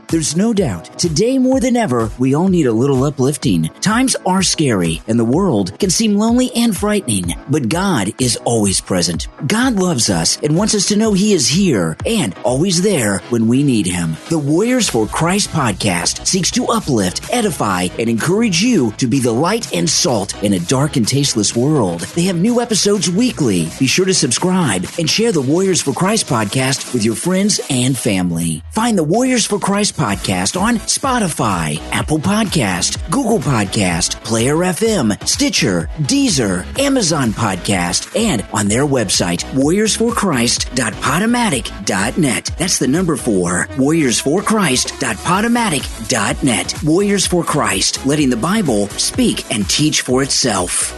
There's no doubt, today more than ever, we all need a little uplifting. Times are scary, and the world can seem lonely and frightening, but God is always present. God loves us and wants us to know He is here and always there when we need Him. The Warriors for Christ podcast seeks to uplift, edify, and encourage you to be the light and salt in a dark and tasteless world. They have new episodes weekly. Be sure to subscribe and share the Warriors for Christ podcast with your friends and family. Find the Warriors for Christ podcast on Spotify, Apple Podcast, Google Podcast, Player FM, Stitcher, Deezer, Amazon Podcast, and on their website, warriorsforchrist.podomatic.net. That's the number 4, warriorsforchrist.podomatic.net. Warriors for Christ, letting the Bible speak and teach for itself.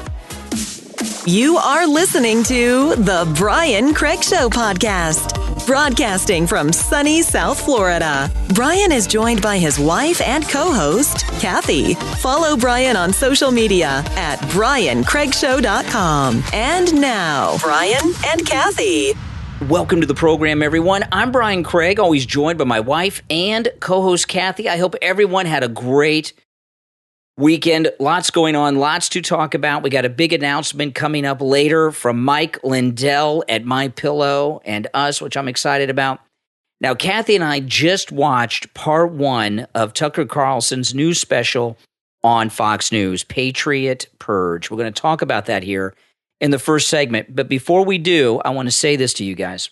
You are listening to the Brian Craig Show podcast, broadcasting from sunny South Florida. Brian is joined by his wife and co-host, Kathy. Follow Brian on social media at briancraigshow.com. And now, Brian and Kathy. Welcome to the program, everyone. I'm Brian Craig, always joined by my wife and co-host, Kathy. I hope everyone had a great weekend. Lots going on, lots to talk about. We got a big announcement coming up later from Mike Lindell at MyPillow and us, which I'm excited about. Now, Kathy and I just watched part 1 of Tucker Carlson's new special on Fox News, Patriot Purge. We're going to talk about that here in the first segment. But before we do, I want to say this to you guys.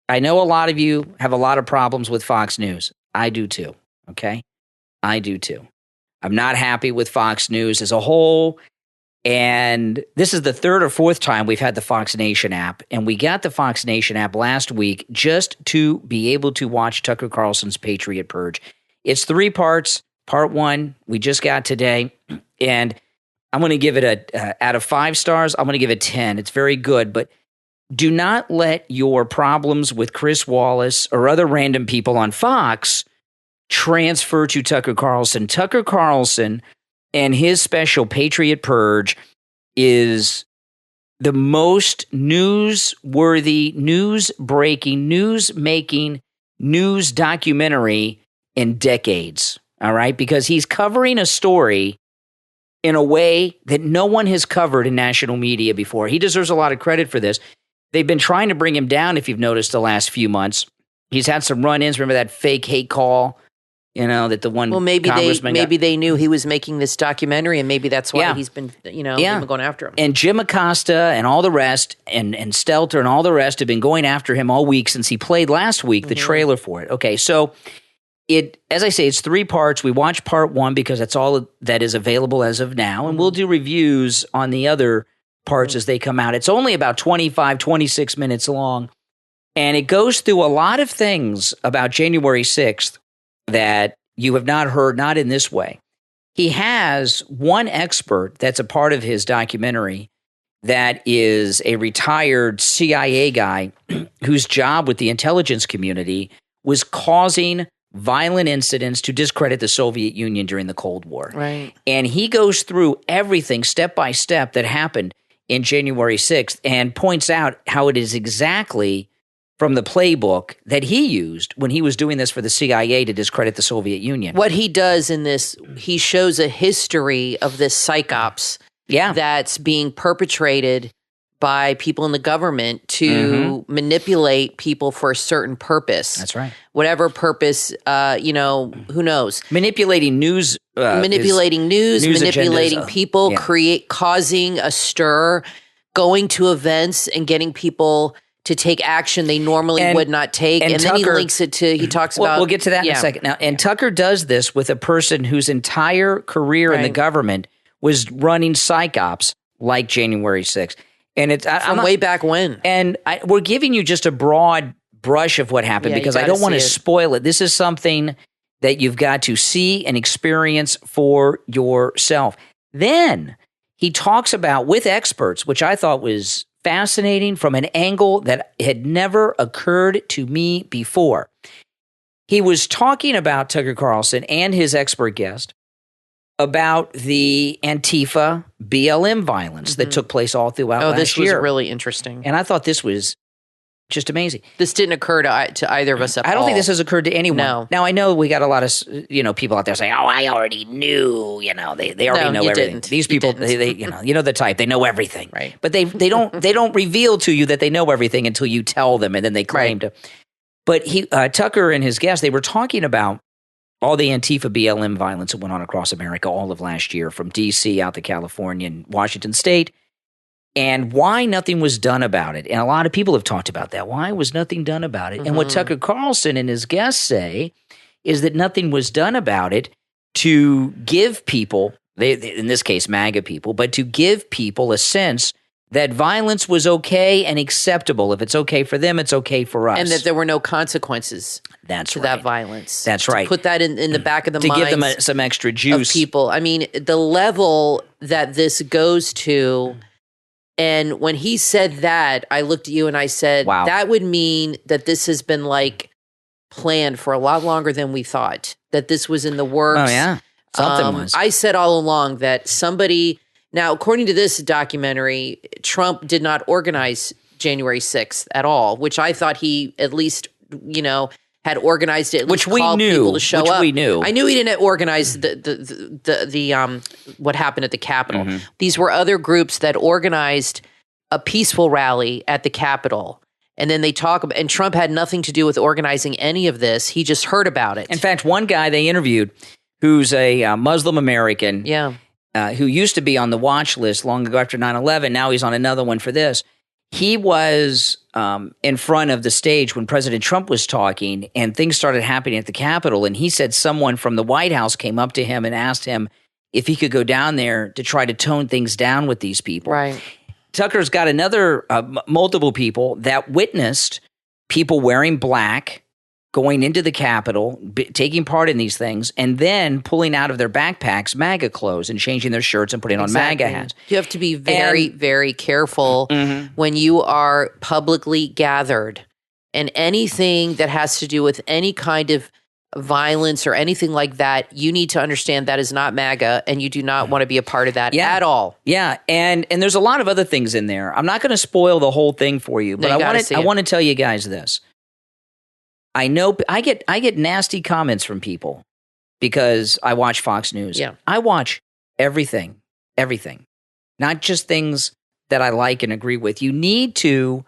I know a lot of you have a lot of problems with Fox News. I do too, okay? I do too. I'm not happy with Fox News as a whole, and this is the 3rd or 4th time we've had the Fox Nation app, and we got the Fox Nation app last week just to be able to watch Tucker Carlson's Patriot Purge. It's 3 parts. Part 1 we just got today, and I'm going to give it out of 5 stars, I'm going to give it 10. It's very good, but do not let your problems with Chris Wallace or other random people on Fox transfer to Tucker Carlson. Tucker Carlson and his special Patriot Purge is the most newsworthy, news-breaking, news-making, news documentary in decades, all right? Because he's covering a story in a way that no one has covered in national media before. He deserves a lot of credit for this. They've been trying to bring him down, if you've noticed, the last few months. He's had some run-ins. Remember that fake hate call? You know, that the one congressman they knew he was making this documentary, and maybe that's why he's been, been going after him. And Jim Acosta and all the rest, and Stelter and all the rest have been going after him all week since he played last week, the trailer for it. Okay, so as I say, it's 3 parts. We watched part 1 because that's all that is available as of now, and we'll do reviews on the other parts as they come out. It's only about 25, 26 minutes long, and it goes through a lot of things about January 6th that you have not heard, not in this way. He has one expert that's a part of his documentary that is a retired CIA guy whose job with the intelligence community was causing violent incidents to discredit the Soviet Union during the Cold War. Right. And he goes through everything step by step that happened in January 6th and points out how it is exactly from the playbook that he used when he was doing this for the CIA to discredit the Soviet Union. What he does in this, he shows a history of this psyops that's being perpetrated by people in the government to manipulate people for a certain purpose. That's right. Whatever purpose, who knows? Manipulating news. Manipulating manipulating agendas, people, causing a stir, going to events and getting people to take action they normally would not take. And then he links it to, he talks about... We'll get to that in a second. Now, and Tucker does this with a person whose entire career in the government was running psyops like January 6th. And it's... From way back when. And we're giving you just a broad brush of what happened because I don't want to spoil it. This is something that you've got to see and experience for yourself. Then he talks about, with experts, which I thought was fascinating from an angle that had never occurred to me before. He was talking about Tucker Carlson and his expert guest about the Antifa BLM violence that took place all throughout last year. This was really interesting. And I thought this was Just amazing. This didn't occur to either of us at all. I don't think this has occurred to anyone. No. Now, I know we got a lot of, people out there saying, "Oh, I already knew." They already know everything. Didn't. These people, they the type. They know everything, right? But they don't reveal to you that they know everything until you tell them, and then they claim to. But Tucker and his guest, they were talking about all the Antifa BLM violence that went on across America all of last year, from D.C. out to California and Washington State. And why nothing was done about it. And a lot of people have talked about that. Why was nothing done about it? Mm-hmm. And what Tucker Carlson and his guests say is that nothing was done about it to give people, in this case MAGA people, but to give people a sense that violence was okay and acceptable. If it's okay for them, it's okay for us. And that there were no consequences to that violence. That's right. Put that in the back of the minds. To give them some extra juice. Of people. I mean, the level that this goes to... And when he said that, I looked at you and I said, wow, that would mean that this has been planned for a lot longer than we thought, that this was in the works. Oh, yeah. Something was. I said all along that somebody, now, according to this documentary, Trump did not organize January 6th at all, which I thought he at least, had organized it, which we knew, people to show up. We knew. I knew he didn't organize the what happened at the Capitol. Mm-hmm. These were other groups that organized a peaceful rally at the Capitol, and then they talk about. And Trump had nothing to do with organizing any of this. He just heard about it. In fact, one guy they interviewed, who's a Muslim American, who used to be on the watch list long ago after 9/11. Now he's on another one for this. He was in front of the stage when President Trump was talking, and things started happening at the Capitol. And he said someone from the White House came up to him and asked him if he could go down there to try to tone things down with these people. Right. Tucker's got another multiple people that witnessed people wearing black, going into the Capitol, taking part in these things, and then pulling out of their backpacks MAGA clothes and changing their shirts and putting on MAGA hats. You have to be very, very careful when you are publicly gathered, and anything that has to do with any kind of violence or anything like that, you need to understand that is not MAGA, and you do not want to be a part of that at all. Yeah, and there's a lot of other things in there. I'm not going to spoil the whole thing for you, but I want to tell you guys this. I know I get nasty comments from people because I watch Fox News. Yeah. I watch everything, not just things that I like and agree with. You need to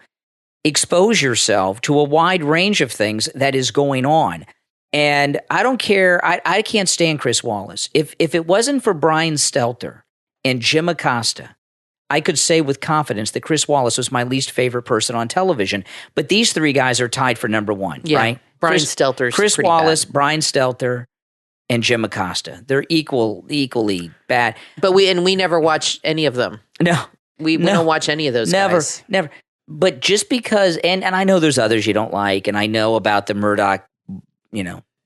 expose yourself to a wide range of things that is going on. And I don't care. I can't stand Chris Wallace. If it wasn't for Brian Stelter and Jim Acosta, I could say with confidence that Chris Wallace was my least favorite person on television. But these three guys are tied for number one, right? Brian Stelter's Chris pretty Wallace, bad. Brian Stelter, and Jim Acosta. They're equally bad. But we never watch any of them. No. We don't watch any of those guys. Never. But just because, and I know there's others you don't like, and I know about the Murdoch,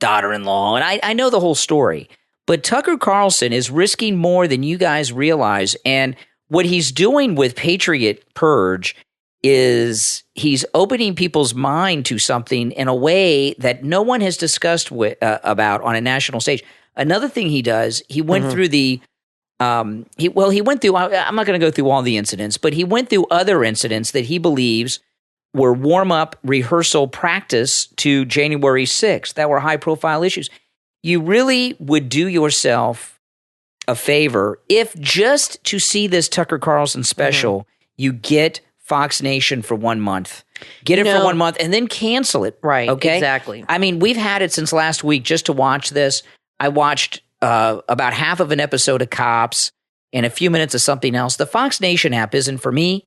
daughter-in-law, and I know the whole story. But Tucker Carlson is risking more than you guys realize, and what he's doing with Patriot Purge is he's opening people's mind to something in a way that no one has discussed about on a national stage. Another thing he does, he went through the he went through, I'm not going to go through all the incidents, but he went through other incidents that he believes were warm-up rehearsal practice to January 6th that were high-profile issues. You really would do yourself a favor if just to see this Tucker Carlson special, you get Fox Nation for 1 month. Get it for 1 month and then cancel it. Right, okay? Exactly. I mean, we've had it since last week just to watch this. I watched about half of an episode of Cops and a few minutes of something else. The Fox Nation app isn't for me,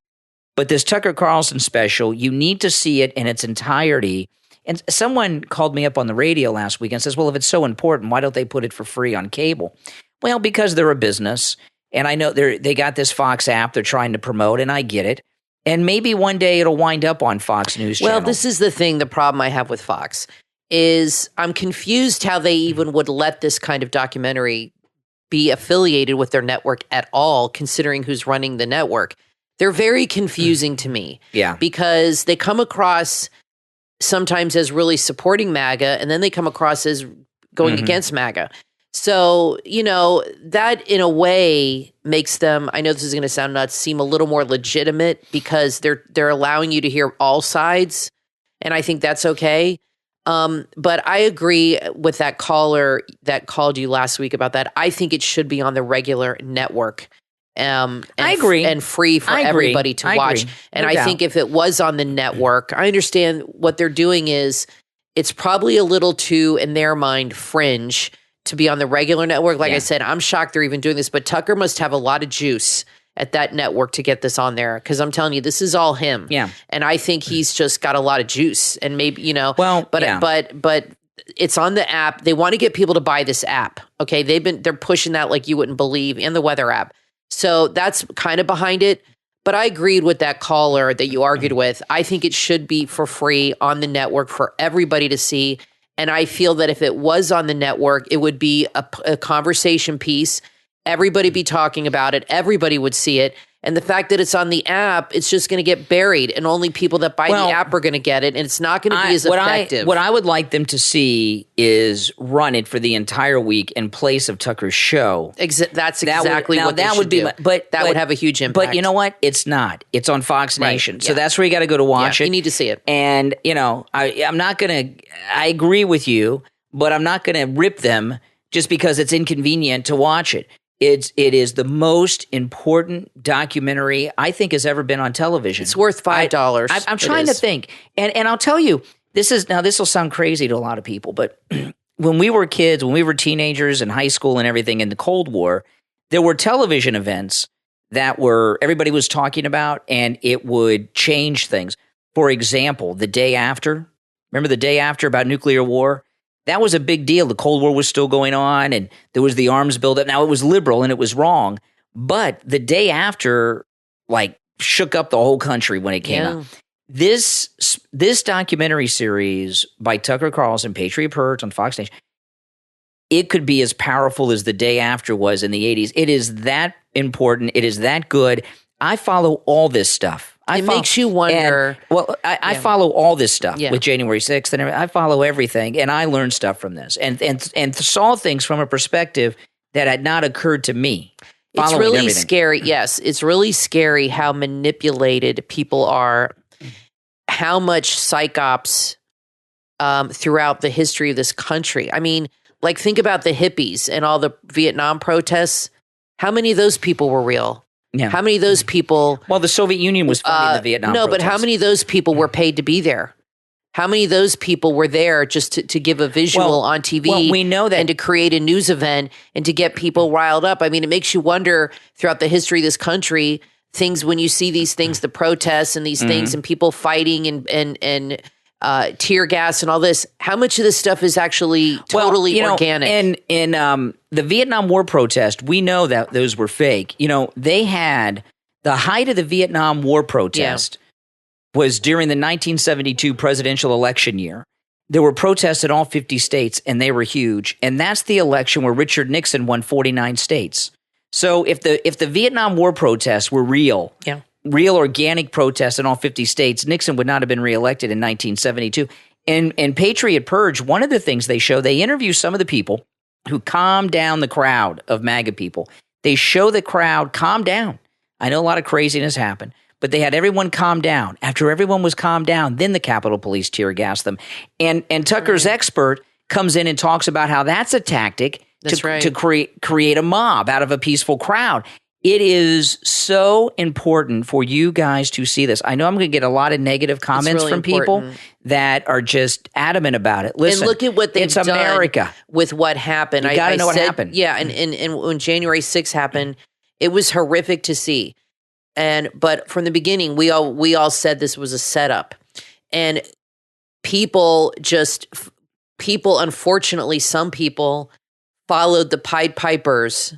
but this Tucker Carlson special, you need to see it in its entirety. And someone called me up on the radio last week and says, well, if it's so important, why don't they put it for free on cable? Well, because they're a business, and I know they got this Fox app they're trying to promote, and I get it. And maybe one day it'll wind up on Fox News Channel. Well, this is the thing, the problem I have with Fox is I'm confused how they even would let this kind of documentary be affiliated with their network at all, considering who's running the network. They're very confusing to me. Yeah. Because they come across sometimes as really supporting MAGA, and then they come across as going against MAGA. So, that in a way makes them, I know this is going to sound nuts, seem a little more legitimate because they're allowing you to hear all sides and I think that's okay. But I agree with that caller that called you last week about that. I think it should be on the regular network. I agree. And free for everybody to watch. And I think if it was on the network, I understand what they're doing is it's probably a little too, in their mind, fringe to be on the regular network. Like I said, I'm shocked they're even doing this, but Tucker must have a lot of juice at that network to get this on there. Because I'm telling you, this is all him. Yeah. And I think he's just got a lot of juice. And maybe, but it's on the app. They want to get people to buy this app. Okay. They're pushing that like you wouldn't believe, in the weather app. So that's kind of behind it. But I agreed with that caller that you argued with. I think it should be for free on the network for everybody to see. And I feel that if it was on the network, it would be a conversation piece. Everybody be talking about it. Everybody would see it. And the fact that it's on the app, it's just going to get buried, and only people that buy the app are going to get it, and it's not going to be as effective. What I would like them to see is run it for the entire week in place of Tucker's show. That's exactly what they should do. But that would have a huge impact. But you know what? It's not. It's on Fox Nation. So that's where you got to go to watch it. You need to see it. And, I'm not going to – I agree with you, but I'm not going to rip them just because it's inconvenient to watch it. It is the most important documentary I think has ever been on television. It's worth $5. I'm trying to think. And I'll tell you, this will sound crazy to a lot of people, but when we were kids, when we were teenagers in high school and everything in the Cold War, there were television events that everybody was talking about, and it would change things. For example, the day after, remember the day after about nuclear war? That was a big deal. The Cold War was still going on, and there was the arms buildup. Now, it was liberal and it was wrong, but the day after, shook up the whole country when it came out. This documentary series by Tucker Carlson, Patriot Purge on Fox Nation, it could be as powerful as the day after was in the 80s. It is that important. It is that good. I follow all this stuff. It makes you wonder. I follow all this stuff with January 6th and everything. I follow everything, and I learned stuff from this and saw things from a perspective that had not occurred to me. It's really scary. Yes, it's really scary how manipulated people are, how much psyops throughout the history of this country. I mean, think about the hippies and all the Vietnam protests. How many of those people were real? Yeah. How many of those people? Well, the Soviet Union was funding the Vietnam protests. But how many of those people were paid to be there? How many of those people were there just to give a visual on TV? Well, we know that. And to create a news event and to get people riled up. I mean, it makes you wonder throughout the history of this country, when you see these things, the protests and these things and people fighting and tear gas and all this, how much of this stuff is actually totally organic? In the Vietnam War protest, we know that those were fake. They had the height of the Vietnam War protest was during the 1972 presidential election year. There were protests in all 50 states, and they were huge. And that's the election where Richard Nixon won 49 states. So if the Vietnam War protests were real, real organic protests in all 50 states, Nixon would not have been reelected in 1972. In Patriot Purge, one of the things they interview some of the people who calmed down the crowd of MAGA people. They show the crowd calm down. I know a lot of craziness happened, but they had everyone calm down. After everyone was calmed down, then the Capitol Police tear gassed them. And Tucker's expert comes in and talks about how that's a tactic to create a mob out of a peaceful crowd. It is so important for you guys to see this. I know I'm going to get a lot of negative comments from people that are just adamant about it. Listen, and look at what they've done America. With what happened. You got to know what happened. Yeah, and when January 6th happened, it was horrific to see. But from the beginning, we all said this was a setup, and people, unfortunately, some people followed the Pied Pipers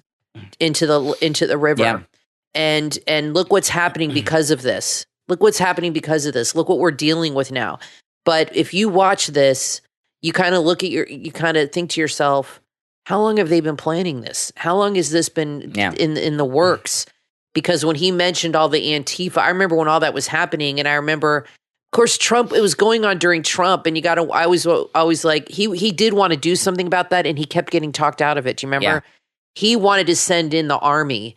into the river, and look what's happening because of this. Look what's happening because of this. Look what we're dealing with now. But if you watch this, you kind of you kind of think to yourself, how long have they been planning this? How long has this been in the works? Because when he mentioned all the Antifa, I remember when all that was happening, and I remember, of course, Trump. It was going on during Trump, and I was always like, he did want to do something about that, and he kept getting talked out of it. Do you remember? Yeah. He wanted to send in the army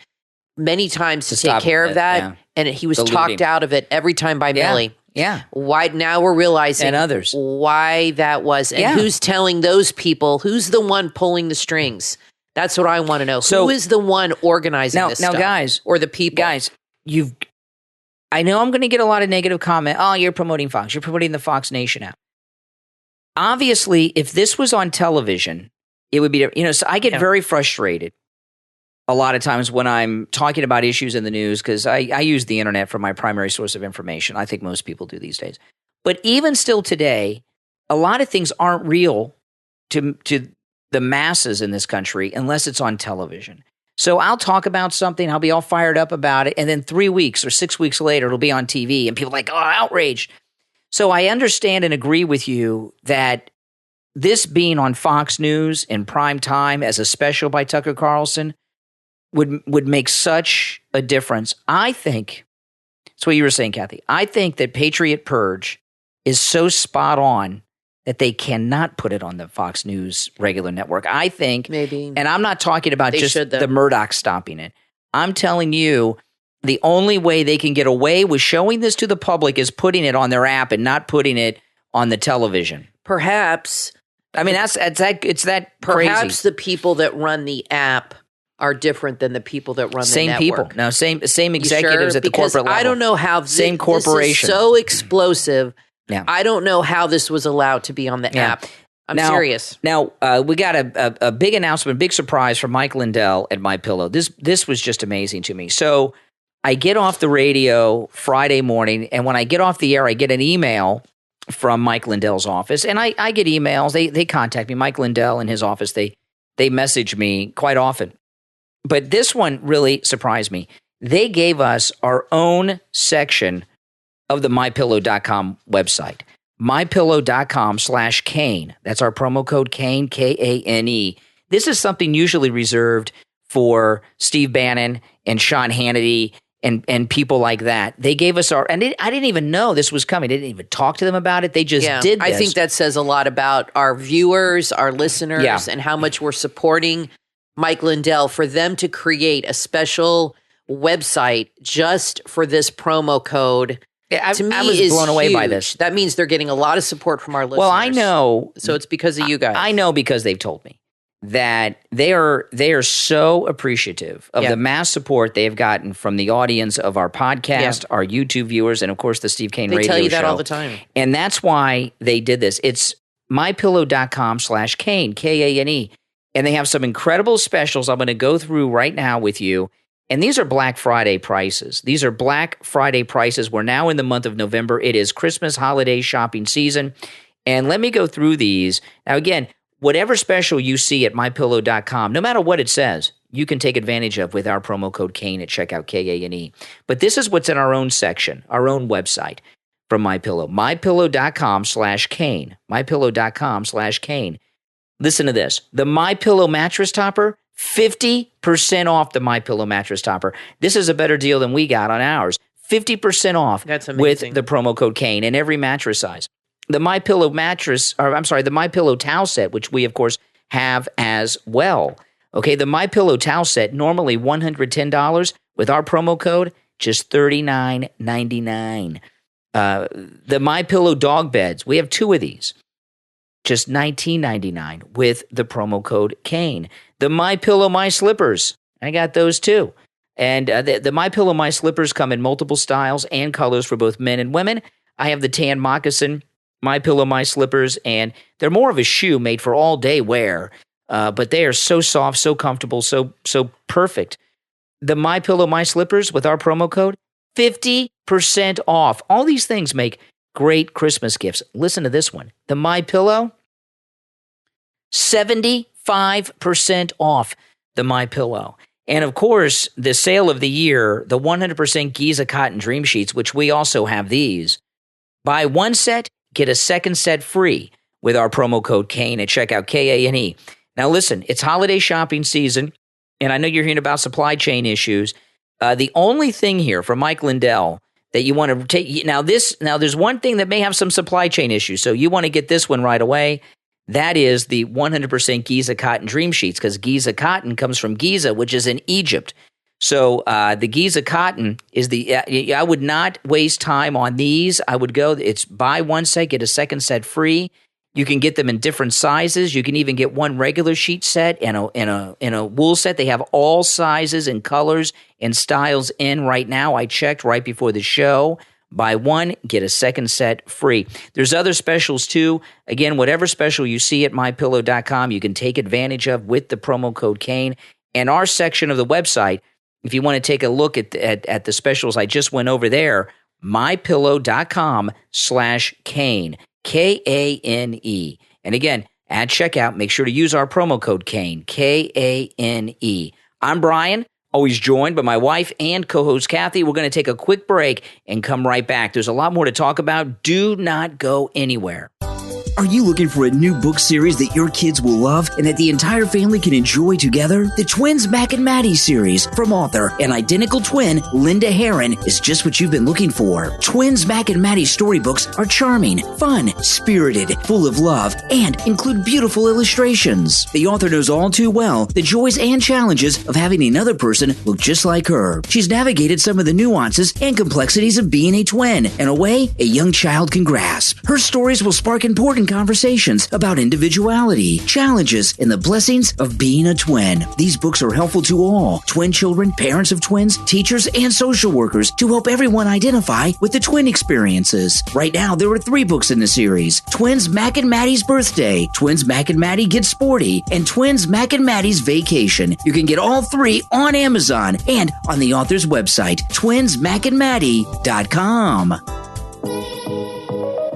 many times to take care of that, and he was talked out of it every time by Milley. Yeah. Why now we're realizing and others why that was, and who's telling those people? Who's the one pulling the strings? That's what I want to know. So, who is the one organizing this stuff? Now, guys, or the people? Guys, I know I'm going to get a lot of negative comment. Oh, you're promoting Fox. You're promoting the Fox Nation app. Obviously, if this was on television, it would be, so I get very frustrated a lot of times when I'm talking about issues in the news because I use the internet for my primary source of information. I think most people do these days. But even still today, a lot of things aren't real to the masses in this country unless it's on television. So I'll talk about something, I'll be all fired up about it, and then 3 weeks or 6 weeks later, it'll be on TV, and people are like, oh, outraged. So I understand and agree with you that this being on Fox News in prime time as a special by Tucker Carlson would make such a difference. I think, that's what you were saying, Kathy, I think that Patriot Purge is so spot on that they cannot put it on the Fox News regular network. I think, maybe, and I'm not talking about just the Murdoch stopping it. I'm telling you, the only way they can get away with showing this to the public is putting it on their app and not putting it on the television. Perhaps. I mean, it's that perhaps crazy. The people that run the app are different than the people that run the network. Same people. No, same executives at the corporate level. I don't know how same corporation. This is so explosive. Yeah. I don't know how this was allowed to be on the app. I'm serious. Now, we got a big announcement, big surprise from Mike Lindell at MyPillow. This was just amazing to me. So I get off the radio Friday morning, and when I get off the air, I get an email from Mike Lindell's office. And I get emails. They contact me. Mike Lindell and his office, they message me quite often. But this one really surprised me. They gave us our own section of the MyPillow.com website. MyPillow.com/Kane. That's our promo code Kane, Kane. This is something usually reserved for Steve Bannon and Sean Hannity and people like that. They gave us I didn't even know this was coming. They didn't even talk to them about it. They just did this. I think that says a lot about our viewers, our listeners, and how much we're supporting Mike Lindell for them to create a special website just for this promo code. To me, I was blown away by this. That means they're getting a lot of support from our listeners. Well, I know. So it's because of you guys. I know because they've told me that they are so appreciative of the mass support they have gotten from the audience of our podcast, our YouTube viewers, and of course the Steve Kane radio show. They tell you that all the time. And that's why they did this. It's mypillow.com/Kane, Kane. And they have some incredible specials I'm going to go through right now with you. And these are Black Friday prices. These are Black Friday prices. We're now in the month of November. It is Christmas holiday shopping season. And let me go through these. Now, again, whatever special you see at mypillow.com, no matter what it says, you can take advantage of with our promo code Kane at checkout, Kane. But this is what's in our own section, our own website from MyPillow. mypillow.com/Kane. mypillow.com/Kane. Listen to this. The MyPillow mattress topper, 50% off the MyPillow mattress topper. This is a better deal than we got on ours. 50% off. That's amazing. With the promo code Kane in every mattress size. The MyPillow the MyPillow towel set, which we of course have as well. Okay, the MyPillow towel set, normally $110. With our promo code, just $39.99. The MyPillow dog beds, we have 2 of these. Just $19.99 with the promo code Kane. The MyPillow My Slippers, I got those too. And the MyPillow My Slippers come in multiple styles and colors for both men and women. I have the tan moccasin MyPillow My Slippers, and they're more of a shoe made for all day wear, but they are so soft, so comfortable, so perfect. The MyPillow My Slippers with our promo code, 50% off. All these things make great Christmas gifts. Listen to this one. The MyPillow, 75% off the MyPillow. And of course, the sale of the year, the 100% Giza cotton dream sheets, which we also have these. Buy one set, get a second set free with our promo code Kane at checkout, Kane. Now listen, it's holiday shopping season, and I know you're hearing about supply chain issues. The only thing here from Mike Lindell that you want to take now there's one thing that may have some supply chain issues, so you want to get this one right away. That is the 100% Giza cotton dream sheets, because Giza cotton comes from Giza, which is in Egypt. So the Giza cotton is I would not waste time on these. I would go, it's buy one set, get a second set free. You can get them in different sizes. You can even get one regular sheet set and a wool set. They have all sizes and colors and styles in right now. I checked right before the show. Buy one, get a second set free. There's other specials too. Again, whatever special you see at mypillow.com, you can take advantage of with the promo code Kane. And our section of the website, if you want to take a look at the specials I just went over there, mypillow.com/Kane. Kane. And again, at checkout, make sure to use our promo code Kane, Kane. I'm Brian, always joined by my wife and co-host Kathy. We're going to take a quick break and come right back. There's a lot more to talk about. Do not go anywhere. Are you looking for a new book series that your kids will love and that the entire family can enjoy together? The Twins Mac and Maddie series from author and identical twin Linda Herron is just what you've been looking for. Twins Mac and Maddie storybooks are charming, fun, spirited, full of love, and include beautiful illustrations. The author knows all too well the joys and challenges of having another person look just like her. She's navigated some of the nuances and complexities of being a twin in a way a young child can grasp. Her stories will spark important conversations about individuality, challenges, and the blessings of being a twin. These books are helpful to all twin children, parents of twins, teachers, and social workers to help everyone identify with the twin experiences. Right now, there are 3 books in the series: Twins Mac and Maddie's Birthday, Twins Mac and Maddie Get Sporty, and Twins Mac and Maddie's Vacation. You can get all 3 on Amazon and on the author's website, twinsmacandmaddie.com.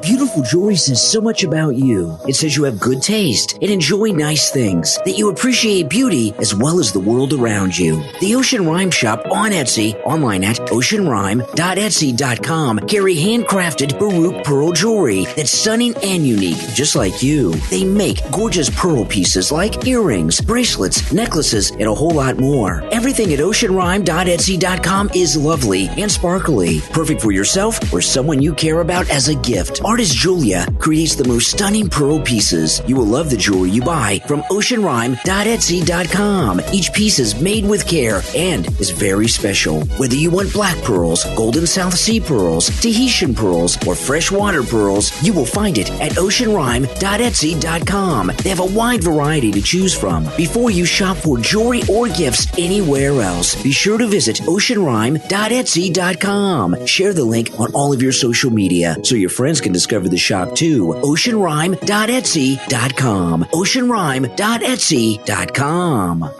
Beautiful jewelry says so much about you. It says you have good taste and enjoy nice things, that you appreciate beauty as well as the world around you. The Ocean Rhyme Shop on Etsy, online at oceanrhyme.etsy.com, carry handcrafted Baroque pearl jewelry that's stunning and unique, just like you. They make gorgeous pearl pieces like earrings, bracelets, necklaces, and a whole lot more. Everything at oceanrhyme.etsy.com is lovely and sparkly, perfect for yourself or someone you care about as a gift. Artist Julia creates the most stunning pearl pieces. You will love the jewelry you buy from oceanrhyme.etsy.com. Each piece is made with care and is very special. Whether you want black pearls, golden South Sea pearls, Tahitian pearls, or freshwater pearls, you will find it at oceanrhyme.etsy.com. They have a wide variety to choose from. Before you shop for jewelry or gifts anywhere else, be sure to visit oceanrhyme.etsy.com. Share the link on all of your social media so your friends can discover the shop too. oceanrhyme.etsy.com. oceanrhyme.etsy.com.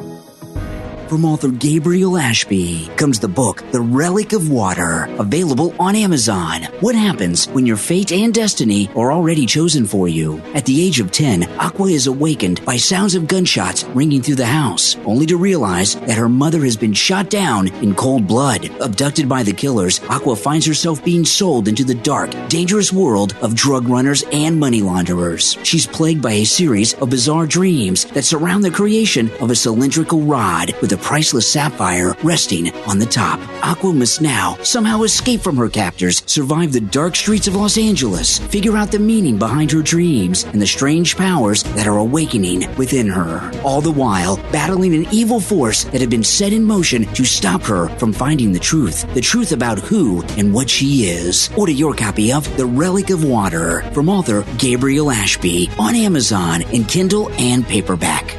From author Gabriel Ashby comes the book, The Relic of Water, available on Amazon. What happens when your fate and destiny are already chosen for you? At the age of 10, Aqua is awakened by sounds of gunshots ringing through the house, only to realize that her mother has been shot down in cold blood. Abducted by the killers, Aqua finds herself being sold into the dark, dangerous world of drug runners and money launderers. She's plagued by a series of bizarre dreams that surround the creation of a cylindrical rod with a priceless sapphire resting on the top. Aqua must now somehow escape from her captors, survive the dark streets of Los Angeles, figure out the meaning behind her dreams and the strange powers that are awakening within her. All the while, battling an evil force that had been set in motion to stop her from finding the truth about who and what she is. Order your copy of The Relic of Water from author Gabriel Ashby on Amazon in Kindle and paperback.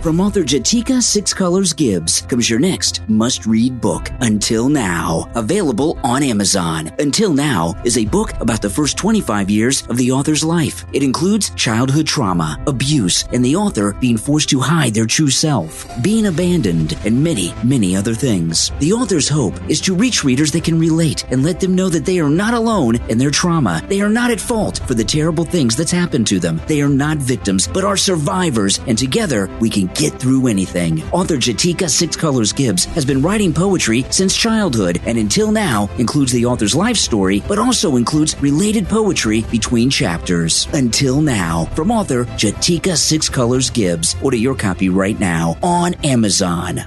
From author Jatika Six Colors Gibbs comes your next must-read book, Until Now, available on Amazon. Until Now is a book about the first 25 years of the author's life. It includes childhood trauma, abuse, and the author being forced to hide their true self, being abandoned, and many, many other things. The author's hope is to reach readers that can relate and let them know that they are not alone in their trauma. They are not at fault for the terrible things that's happened to them. They are not victims, but are survivors, and together we can get through anything. Author Jatika Six Colors Gibbs has been writing poetry since childhood, and Until Now includes the author's life story, but also includes related poetry between chapters. Until Now, from author Jatika Six Colors Gibbs. Order your copy right now on Amazon.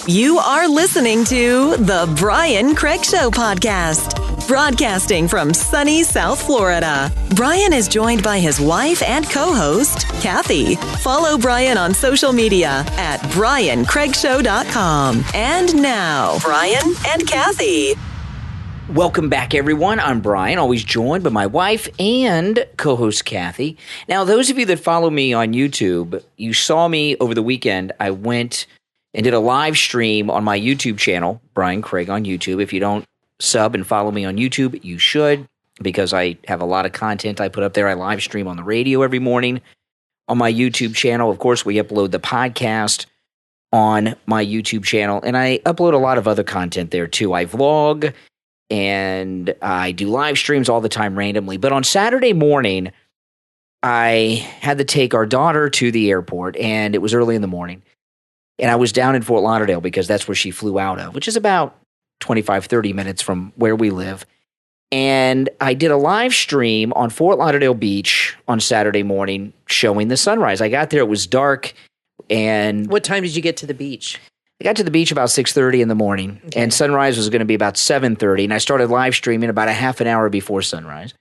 You are listening to the Brian Craig Show podcast. Broadcasting from sunny South Florida, Brian is joined by his wife and co-host, Kathy. Follow Brian on social media at BrianCraigShow.com. And now, Brian and Kathy. Welcome back, everyone. I'm Brian, always joined by my wife and co-host Kathy. Now, those of you that follow me on YouTube, you saw me over the weekend. I went and did a live stream on my YouTube channel, Brian Craig on YouTube. If you don't sub and follow me on YouTube, you should, because I have a lot of content I put up there. I live stream on the radio every morning on my YouTube channel. Of course, we upload the podcast on my YouTube channel, and I upload a lot of other content there too. I vlog, and I do live streams all the time randomly. But on Saturday morning, I had to take our daughter to the airport, and it was early in the morning. And I was down in Fort Lauderdale because that's where she flew out of, which is about 25, 30 minutes from where we live. And I did a live stream on Fort Lauderdale Beach on Saturday morning showing the sunrise. I got there, it was dark. And what time did you get to the beach? I got to the beach about 6:30 in the morning, and sunrise was going to be about 7:30. And I started live streaming about a half an hour before sunrise.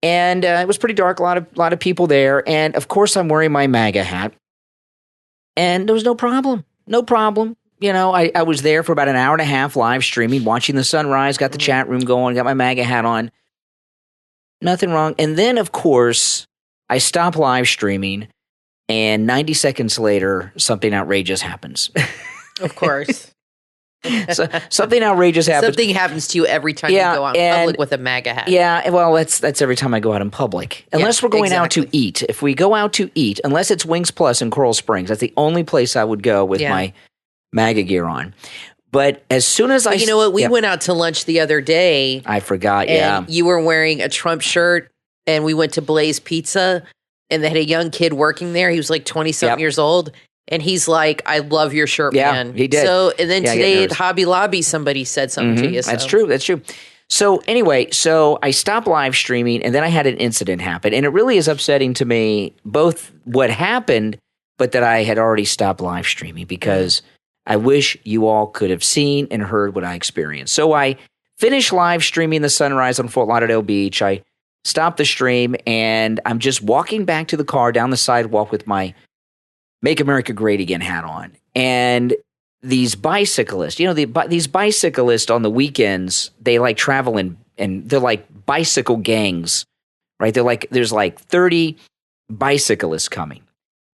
And it was pretty dark, a lot of people there. And of course, I'm wearing my MAGA hat. And there was no problem. No problem. You know, I was there for about an hour and a half live streaming, watching the sunrise, got the chat room going, got my MAGA hat on. Nothing wrong. And then, of course, I stop live streaming, and 90 seconds later, something outrageous happens. Of course. So, something outrageous happens. Something happens to you every time you go out in public with a MAGA hat. Yeah, well, that's every time I go out in public. Unless we're going out to eat. If we go out to eat, unless it's Wings Plus in Coral Springs, that's the only place I would go with my MAGA gear on. But as soon as you know what? We went out to lunch the other day. I forgot, and you were wearing a Trump shirt, and we went to Blaze Pizza, and they had a young kid working there. He was like 20-something years old. And he's like, I love your shirt, man. He did. So, and then today at Hobby Lobby, somebody said something to you. So. That's true. So anyway, I stopped live streaming, and then I had an incident happen. And it really is upsetting to me, both what happened, but that I had already stopped live streaming, because I wish you all could have seen and heard what I experienced. So I finished live streaming the sunrise on Fort Lauderdale Beach. I stopped the stream, and I'm just walking back to the car down the sidewalk with my Make America Great Again hat on. And these bicyclists, these bicyclists on the weekends, they like travel and they're like bicycle gangs, right? There's like 30 bicyclists coming,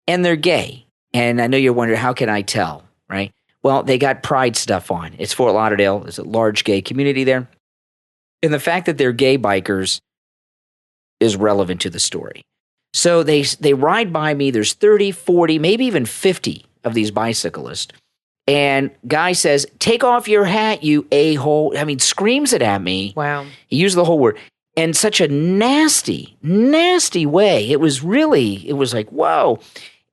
and they're gay. And I know you're wondering, how can I tell, right? Well, they got pride stuff on. It's Fort Lauderdale. There's a large gay community there. And the fact that they're gay bikers is relevant to the story. So they ride by me. There's 30, 40, maybe even 50 of these bicyclists. And guy says, "Take off your hat, you a-hole." I mean, screams it at me. Wow. He used the whole word. In such a nasty, nasty way. It was like, whoa.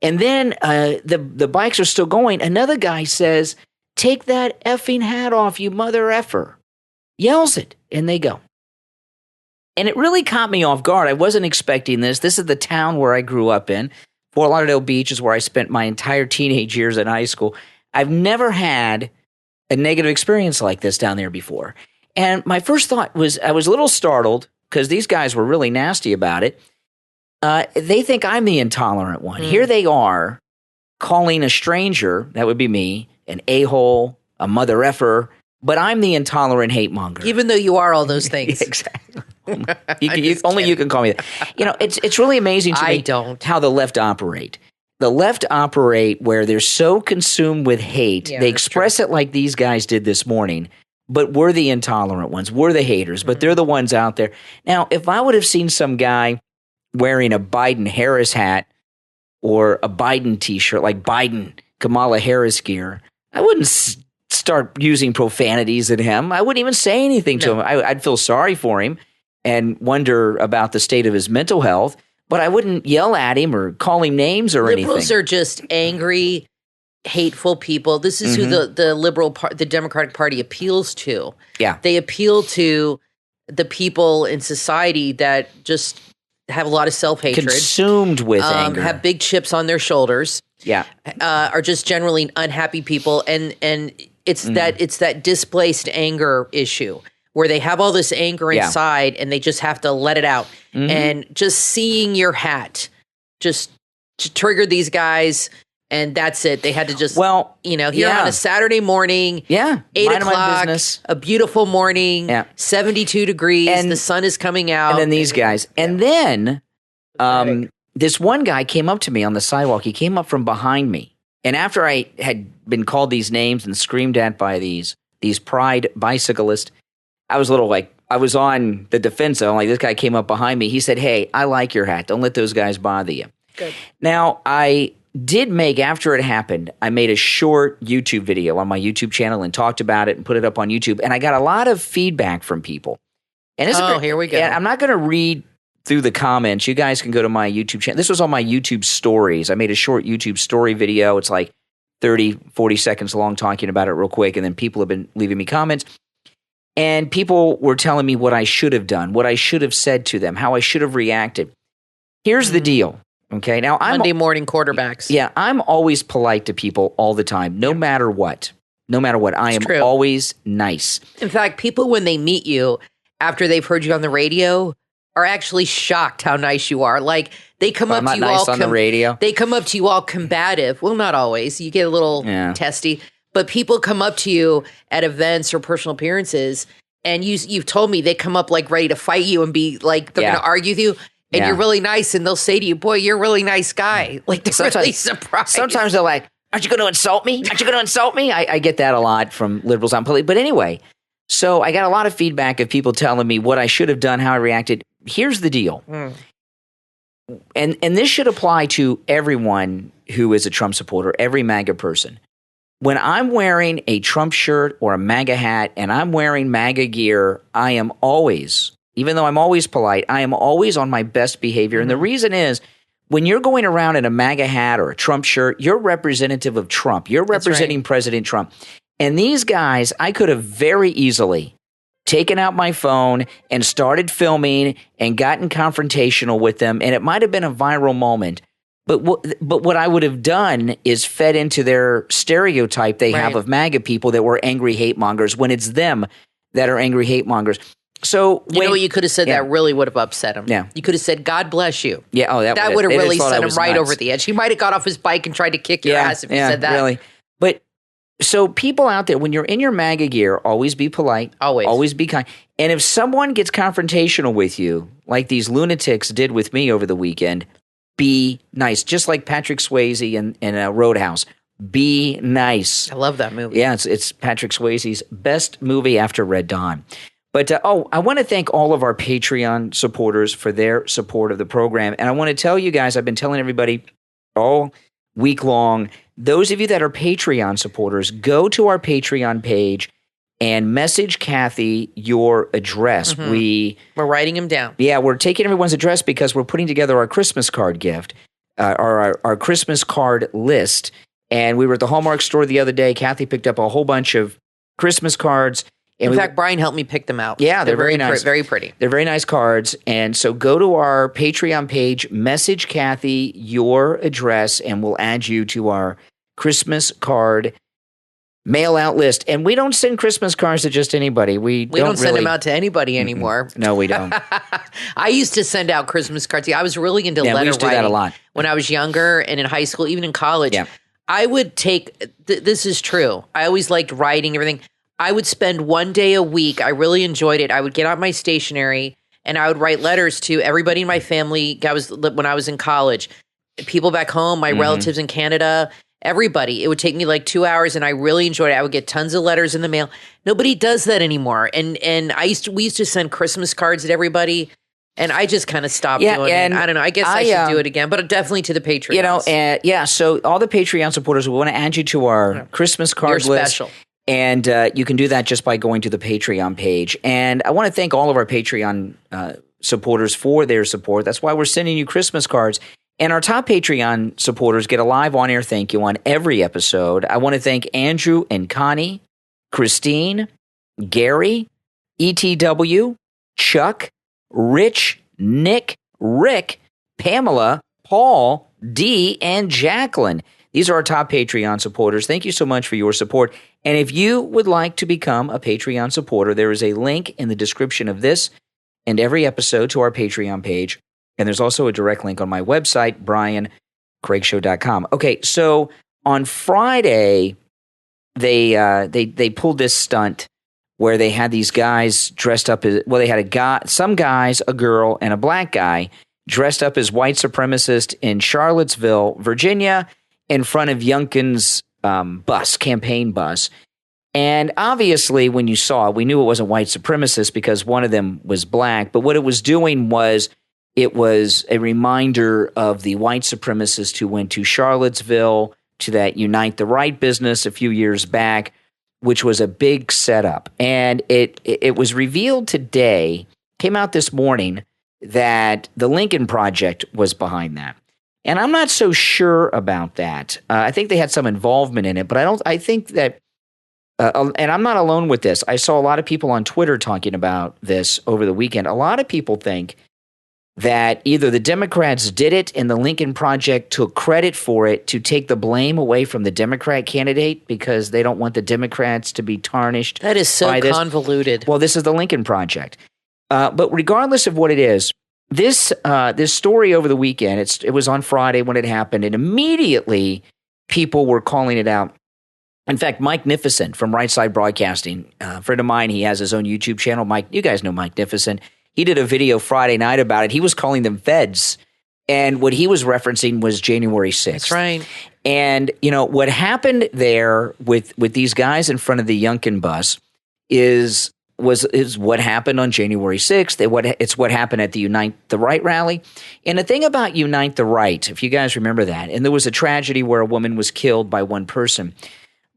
And then the bikes are still going. Another guy says, "Take that effing hat off, you mother effer." Yells it, and they go. And it really caught me off guard. I wasn't expecting this. This is the town where I grew up in. Fort Lauderdale Beach is where I spent my entire teenage years in high school. I've never had a negative experience like this down there before. And my first thought was, I was a little startled because these guys were really nasty about it. They think I'm the intolerant one. Here they are calling a stranger, that would be me, an a-hole, a mother effer, but I'm the intolerant hate monger. Even though you are all those things. Exactly. You can call me that. It's really amazing to me how the left operate. The left operate where they're so consumed with hate, they express it like these guys did this morning, but we're the intolerant ones. We're the haters, but they're the ones out there. Now, if I would have seen some guy wearing a Biden-Harris hat or a Biden T-shirt, like Biden, Kamala Harris gear, I wouldn't start using profanities at him. I wouldn't even say anything to him. I'd feel sorry for him and wonder about the state of his mental health, but I wouldn't yell at him or call him names or anything. Liberals are just angry, hateful people. This is who the Democratic Party appeals to. Yeah. They appeal to the people in society that just have a lot of self-hatred. Consumed with anger. Have big chips on their shoulders. Yeah. Are just generally unhappy people. And it's that displaced anger issue where they have all this anger inside and they just have to let it out. And just seeing your hat just triggered these guys. And that's it. They had to just, here on a Saturday morning, 8 o'clock, a beautiful morning, 72 degrees, and the sun is coming out. And then these guys. And then this one guy came up to me on the sidewalk. He came up from behind me. And after I had been called these names and screamed at by these pride bicyclists, I was a little I was on the defensive. Like, this guy came up behind me. He said, "Hey, I like your hat. Don't let those guys bother you." Good. Now, I did make, after it happened, I made a short YouTube video on my YouTube channel and talked about it and put it up on YouTube. And I got a lot of feedback from people. And here we go. And I'm not going to read through the comments. You guys can go to my YouTube channel. This was on my YouTube stories. I made a short YouTube story video. It's like 30, 40 seconds long, talking about it real quick. And then people have been leaving me comments. And people were telling me what I should have done, what I should have said to them, how I should have reacted. Here's the deal. Okay, now Monday morning quarterbacks. Yeah, I'm always polite to people all the time, no matter what. No matter what, I am always nice. In fact, people, when they meet you after they've heard you on the radio, are actually shocked how nice you are. Like, they come up to you nice on the radio. They come up to you all combative. Well, not always. You get a little testy, but people come up to you at events or personal appearances, and you've told me they come up like ready to fight you and be like they're going to argue with you. And you're really nice, and they'll say to you, "Boy, you're a really nice guy." Like, they're really surprised. Sometimes they're like, "Aren't you going to insult me? Aren't you going to insult me?" I get that a lot from liberals on politics. But anyway, so I got a lot of feedback of people telling me what I should have done, how I reacted. Here's the deal. And this should apply to everyone who is a Trump supporter, every MAGA person. When I'm wearing a Trump shirt or a MAGA hat and I'm wearing MAGA gear, I am always, even though I'm always polite, I am always on my best behavior. And the reason is, when you're going around in a MAGA hat or a Trump shirt, you're representative of Trump. You're representing President Trump. And these guys, I could have very easily taken out my phone and started filming and gotten confrontational with them. And it might have been a viral moment. But what I would have done is fed into their stereotype they have of MAGA people that were angry hate mongers, when it's them that are angry hate mongers. So you know what you could have said that really would have upset him. Yeah. You could have said, "God bless you." Yeah. Oh, that would have really sent him right over the edge. He might have got off his bike and tried to kick your ass if you said that. Really. But so people out there, when you're in your MAGA gear, always be polite. Always be kind. And if someone gets confrontational with you, like these lunatics did with me over the weekend, be nice. Just like Patrick Swayze in Roadhouse. Be nice. I love that movie. Yeah, it's Patrick Swayze's best movie after Red Dawn. But, I want to thank all of our Patreon supporters for their support of the program. And I want to tell you guys, I've been telling everybody all week long, those of you that are Patreon supporters, go to our Patreon page and message Kathy your address. We're writing them down. Yeah, we're taking everyone's address because we're putting together our Christmas card gift, our Christmas card list. And we were at the Hallmark store the other day. Kathy picked up a whole bunch of Christmas cards. In fact, Brian helped me pick them out. Yeah, they're very nice. Very pretty. They're very nice cards. And so go to our Patreon page, message Kathy your address, and we'll add you to our Christmas card mail out list. And we don't send Christmas cards to just anybody. We don't send them out to anybody anymore. No, we don't. I used to send out Christmas cards. I was really into letter writing. We used to do that a lot. When I was younger and in high school, even in college. Yeah. I would take, this is true. I always liked writing, everything. I would spend one day a week. I really enjoyed it. I would get out my stationery and I would write letters to everybody in my family. When I was in college, people back home, my relatives in Canada, everybody. It would take me like 2 hours and I really enjoyed it. I would get tons of letters in the mail. Nobody does that anymore. And we used to send Christmas cards to everybody. And I just kind of stopped doing it. I don't know. I guess I should do it again, but definitely to the Patreons. So all the Patreon supporters, we want to add you to our Christmas card list. You're special. And you can do that just by going to the Patreon page. And I want to thank all of our Patreon supporters for their support. That's why we're sending you Christmas cards. And our top Patreon supporters get a live on-air thank you on every episode. I want to thank Andrew and Connie, Christine, Gary, ETW, Chuck, Rich, Nick, Rick, Pamela, Paul, Dee, and Jacqueline. These are our top Patreon supporters. Thank you so much for your support. And if you would like to become a Patreon supporter, there is a link in the description of this and every episode to our Patreon page. And there's also a direct link on my website, briancraigshow.com. Okay, so on Friday, they pulled this stunt where they had these guys dressed up as, well, they had some guys, a girl, and a black guy dressed up as white supremacists in Charlottesville, Virginia, in front of Youngkin's campaign bus. And obviously, when you saw it, we knew it wasn't white supremacists because one of them was black. But what it was doing was it was a reminder of the white supremacists who went to Charlottesville to that Unite the Right business a few years back, which was a big setup. And it was revealed today, came out this morning, that the Lincoln Project was behind that. And I'm not so sure about that. I think they had some involvement in it, but I think that, and I'm not alone with this. I saw a lot of people on Twitter talking about this over the weekend. A lot of people think that either the Democrats did it and the Lincoln Project took credit for it to take the blame away from the Democrat candidate because they don't want the Democrats to be tarnished. That is so convoluted. Well, this is the Lincoln Project. But regardless of what it is, this story over the weekend, it was on Friday when it happened, and immediately people were calling it out. In fact, Mike Nificent from Right Side Broadcasting, a friend of mine, he has his own YouTube channel. Mike, you guys know Mike Nificent. He did a video Friday night about it. He was calling them feds, and what he was referencing was January 6th. That's right. And, what happened there with these guys in front of the Youngkin bus is what happened on January 6th. It's what happened at the Unite the Right rally. And the thing about Unite the Right, if you guys remember that, and there was a tragedy where a woman was killed by one person,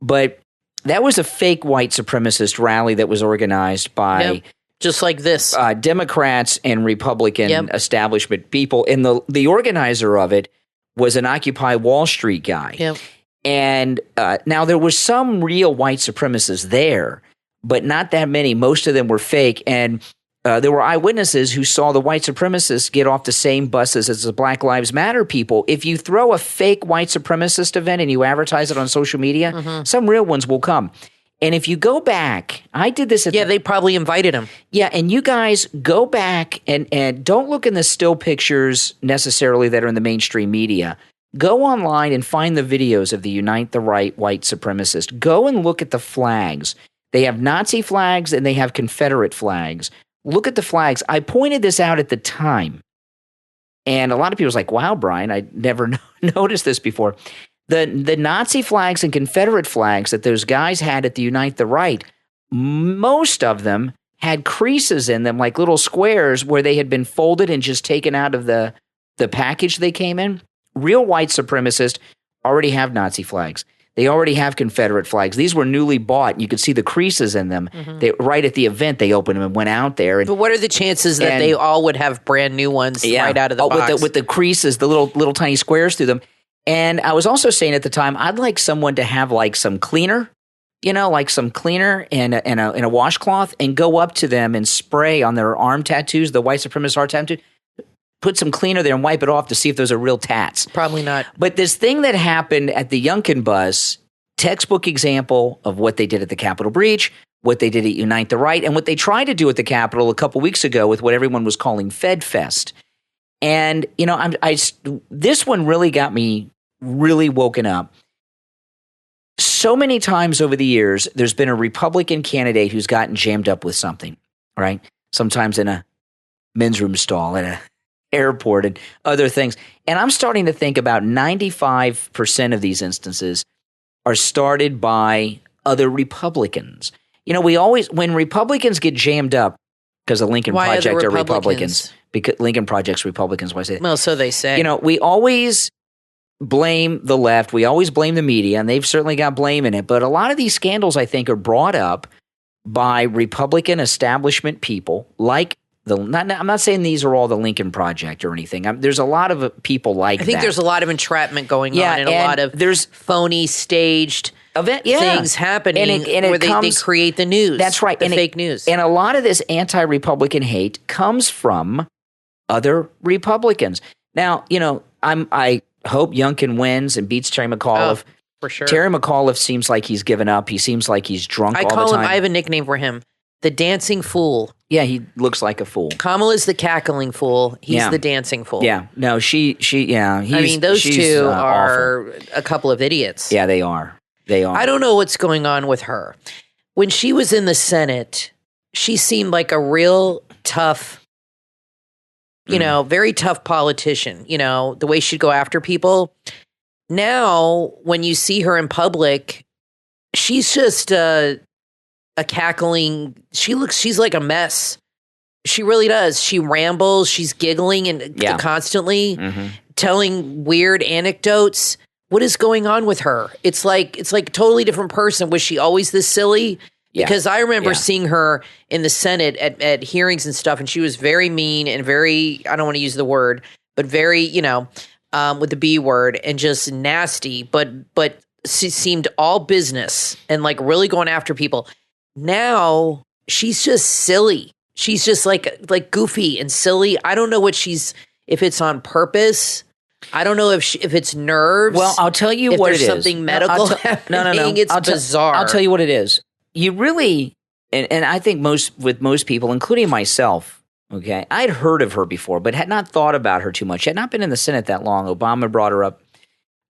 but that was a fake white supremacist rally that was organized by just like this Democrats and Republican establishment people. And the organizer of it was an Occupy Wall Street guy. Yep. And now there was some real white supremacists there, but not that many. Most of them were fake. And there were eyewitnesses who saw the white supremacists get off the same buses as the Black Lives Matter people. If you throw a fake white supremacist event and you advertise it on social media, some real ones will come. And if you go back, I did this at they probably invited him. Yeah, and you guys go back and don't look in the still pictures necessarily that are in the mainstream media. Go online and find the videos of the Unite the Right white supremacists. Go and look at the flags. They have Nazi flags and they have Confederate flags. Look at the flags. I pointed this out at the time. And a lot of people was like, wow, Brian, I never noticed this before. The Nazi flags and Confederate flags that those guys had at the Unite the Right, most of them had creases in them, like little squares where they had been folded and just taken out of the package they came in. Real white supremacists already have Nazi flags. They already have Confederate flags. These were newly bought, and you could see the creases in them. Right at the event, they opened them and went out there. But what are the chances that they all would have brand new ones right out of the box? With the creases, the little tiny squares through them. And I was also saying at the time, I'd like someone to have like some cleaner, like some cleaner and a washcloth, and go up to them and spray on their arm tattoos, the white supremacist arm tattoo. Put some cleaner there and wipe it off to see if those are real tats. Probably not. But this thing that happened at the Youngkin bus, textbook example of what they did at the Capitol breach, what they did at Unite the Right, and what they tried to do at the Capitol a couple weeks ago with what everyone was calling Fed Fest. And, this one really got me really woken up. So many times over the years, there's been a Republican candidate who's gotten jammed up with something, right? Sometimes in a men's room stall, at an airport, and other things. And I'm starting to think about 95% of these instances are started by other Republicans. When Republicans get jammed up, because the Lincoln Project are Republicans, because Lincoln Project's Republicans, why I say that? Well, so they say. We always blame the left. We always blame the media, and they've certainly got blame in it. But a lot of these scandals, I think, are brought up by Republican establishment people like I'm not saying these are all the Lincoln Project or anything. There's a lot of people like that. I think there's a lot of entrapment going on and a lot of there's phony staged things happening where they create the news. That's right. The fake news. And a lot of this anti-Republican hate comes from other Republicans. Now, I hope Youngkin wins and beats Terry McAuliffe. Oh, for sure. Terry McAuliffe seems like he's given up. He seems like he's drunk all the time. I have a nickname for him. The Dancing Fool. Yeah, he looks like a fool. Kamala's the cackling fool. He's the dancing fool. Yeah. No, those two are awful. a couple of idiots. Yeah, they are. I don't know what's going on with her. When she was in the Senate, she seemed like a real tough, very tough politician, the way she'd go after people. Now, when you see her in public, she's just a cackling. She's like a mess. She really does. She rambles. She's giggling and constantly telling weird anecdotes. What is going on with her? It's like a totally different person. Was she always this silly? Yeah. Because I remember seeing her in the Senate at hearings and stuff, and she was very mean and very, I don't want to use the word, but very, with the B word, and just nasty, but she seemed all business and like really going after people. Now she's just silly. She's just like goofy and silly. I don't know if it's on purpose. I don't know if it's nerves. Well, I'll tell you what it is. If there's something medical happening. No. It's bizarre. I'll tell you what it is. You really, and I think with most people, including myself, okay, I'd heard of her before, but had not thought about her too much. She had not been in the Senate that long. Obama brought her up.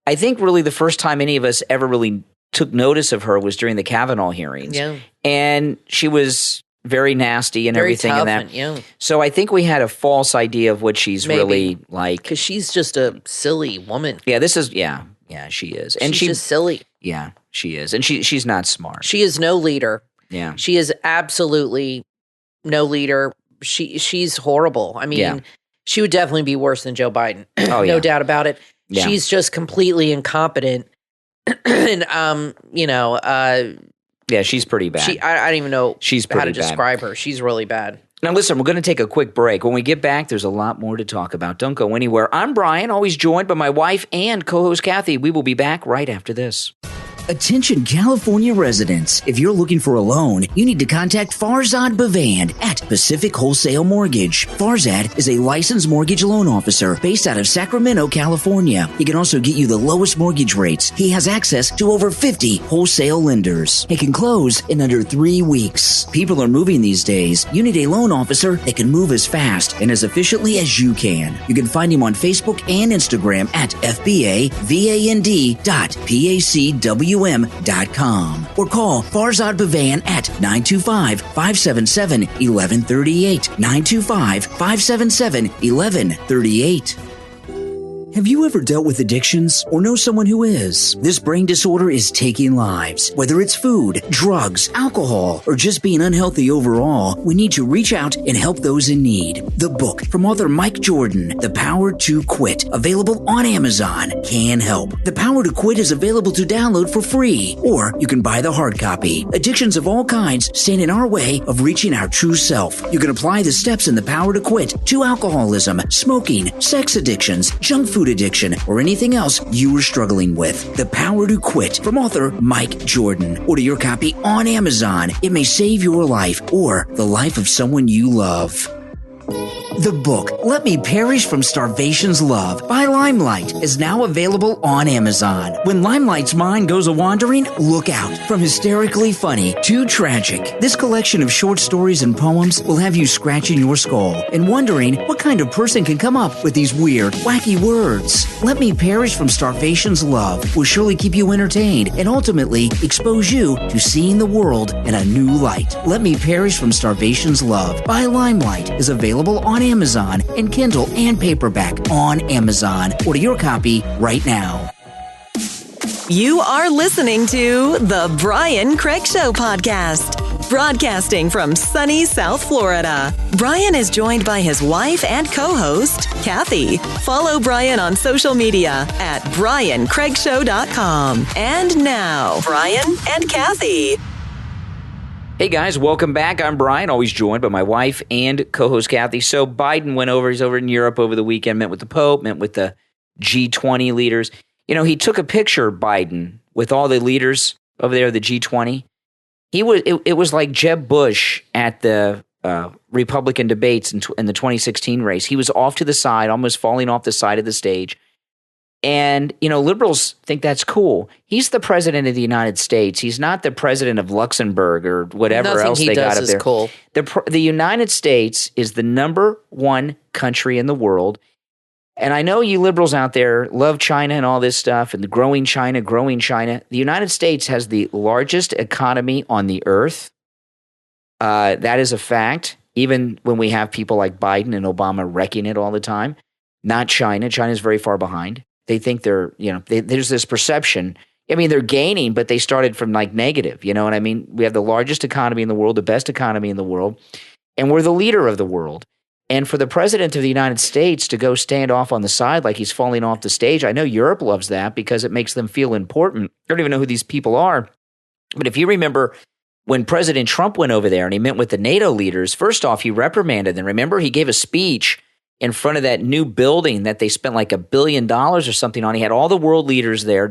I think really the first time any of us ever really took notice of her was during the Kavanaugh hearings. Yeah. And she was very nasty and very everything tough and that. So I think we had a false idea of what she's really like. Because she's just a silly woman. Yeah, she is. And she's just silly. Yeah, she is. And she's not smart. She is no leader. Yeah. She is absolutely no leader. She's horrible. I mean, she would definitely be worse than Joe Biden. No doubt about it. Yeah. She's just completely incompetent. And yeah, she's pretty bad. I don't even know how to bad. describe her. She's really bad. Now, listen, we're going to take a quick break. When we get back, there's a lot more to talk about. Don't go anywhere. I'm Brian, always joined by my wife and co-host Kathy. We will be back right after this. Attention California residents. If you're looking for a loan, you need to contact Farzad Bavand at Pacific Wholesale Mortgage. Farzad is a licensed mortgage loan officer based out of Sacramento, California. He can also get you the lowest mortgage rates. He has access to over 50 wholesale lenders. He can close in under 3 weeks. People are moving these days. You need a loan officer that can move as fast and as efficiently as you can. You can find him on Facebook and Instagram at FBAVAND.PACWM.com or call Farzad Bavand at 925-577-1138. 925-577-1138. Have you ever dealt with addictions or know someone who is? This brain disorder is taking lives. Whether it's food, drugs, alcohol, or just being unhealthy overall, we need to reach out and help those in need. The book from author Mike Jordan, The Power to Quit, available on Amazon, can help. The Power to Quit is available to download for free, or you can buy the hard copy. Addictions of all kinds stand in our way of reaching our true self. You can apply the steps in The Power to Quit to alcoholism, smoking, sex addictions, junk food addiction, or anything else you are struggling with. The Power to Quit from author Mike Jordan. Order your copy on Amazon. It may save your life or the life of someone you love. The book, Let Me Perish from Starvation's Love by Limelight, is now available on Amazon. When Limelight's mind goes a-wandering, look out. From hysterically funny to tragic, this collection of short stories and poems will have you scratching your skull and wondering what kind of person can come up with these weird, wacky words. Let Me Perish from Starvation's Love will surely keep you entertained and ultimately expose you to seeing the world in a new light. Let Me Perish from Starvation's Love by Limelight is available on Amazon and Kindle and paperback on Amazon. Order your copy right now. You are listening to the Brian Craig Show podcast, broadcasting from sunny South Florida. Brian is joined by his wife and co-host, Kathy. Follow Brian on social media at BrianCraigShow.com. And now, Brian and Kathy. Hey guys, welcome back. I'm Brian, always joined by my wife and co-host Kathy. So Biden went over, he's over in Europe over the weekend, met with the Pope, met with the G20 leaders. You know, he took a picture, Biden, with all the leaders over there, the G20. It was like Jeb Bush at the Republican debates in the 2016 race. He was off to the side, almost falling off the side of the stage. And, liberals think that's cool. He's the president of the United States. He's not the president of Luxembourg or whatever else they got up there. Cool. The United States is the number one country in the world. And I know you liberals out there love China and all this stuff and the growing China. The United States has the largest economy on the earth. That is a fact, even when we have people like Biden and Obama wrecking it all the time. Not China. China's very far behind. They think there's this perception. I mean, they're gaining, but they started from like negative. You know what I mean? We have the largest economy in the world, the best economy in the world, and we're the leader of the world. And for the president of the United States to go stand off on the side like he's falling off the stage, I know Europe loves that because it makes them feel important. I don't even know who these people are. But if you remember when President Trump went over there and he met with the NATO leaders, first off, he reprimanded them. Remember, he gave a speech in front of that new building that they spent like $1 billion or something on. He had all the world leaders there,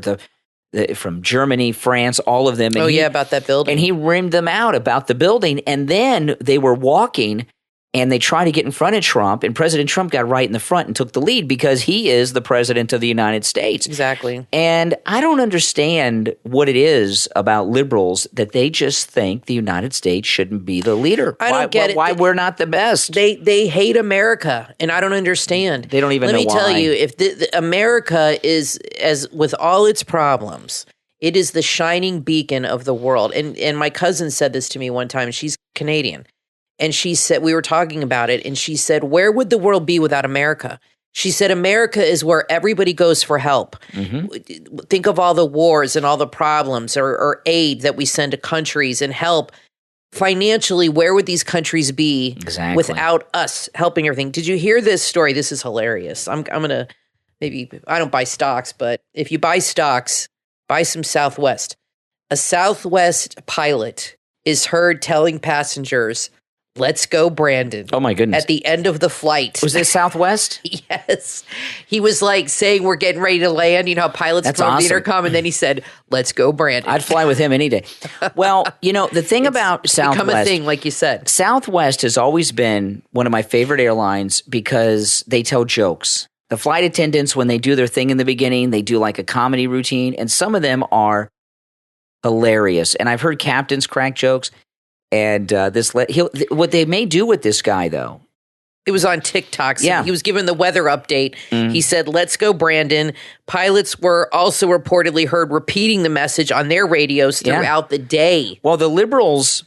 from Germany, France, all of them. And about that building. And he reamed them out about the building. And then they were walking and they tried to get in front of Trump. And President Trump got right in the front and took the lead because he is the president of the United States. Exactly. And I don't understand what it is about liberals that they just think the United States shouldn't be the leader. I don't get it. Why we're not the best. They hate America, and I don't understand. They don't even know why. Let me tell you, if America is, as with all its problems, it is the shining beacon of the world. And my cousin said this to me one time. She's Canadian. And she said, we were talking about it, and she said, where would the world be without America? She said, America is where everybody goes for help. Mm-hmm. Think of all the wars and all the problems or aid that we send to countries and help. Financially, where would these countries be without us helping everything? Did you hear this story? This is hilarious. I'm going to I don't buy stocks, but if you buy stocks, buy some Southwest. A Southwest pilot is heard telling passengers, "Let's go, Brandon." Oh, my goodness. At the end of the flight. Was this Southwest? Yes. He was like saying, we're getting ready to land. You know how pilots That's come on awesome. the intercom, and then he said, "Let's go, Brandon." I'd fly with him any day. Well, the thing about Southwest. Become a thing, like you said. Southwest has always been one of my favorite airlines because they tell jokes. The flight attendants, when they do their thing in the beginning, they do like a comedy routine, and some of them are hilarious. And I've heard captains crack jokes. And what they may do with this guy, though. It was on TikTok. So yeah. He was given the weather update. Mm-hmm. He said, "Let's go, Brandon." Pilots were also reportedly heard repeating the message on their radios throughout the day. Well, the liberals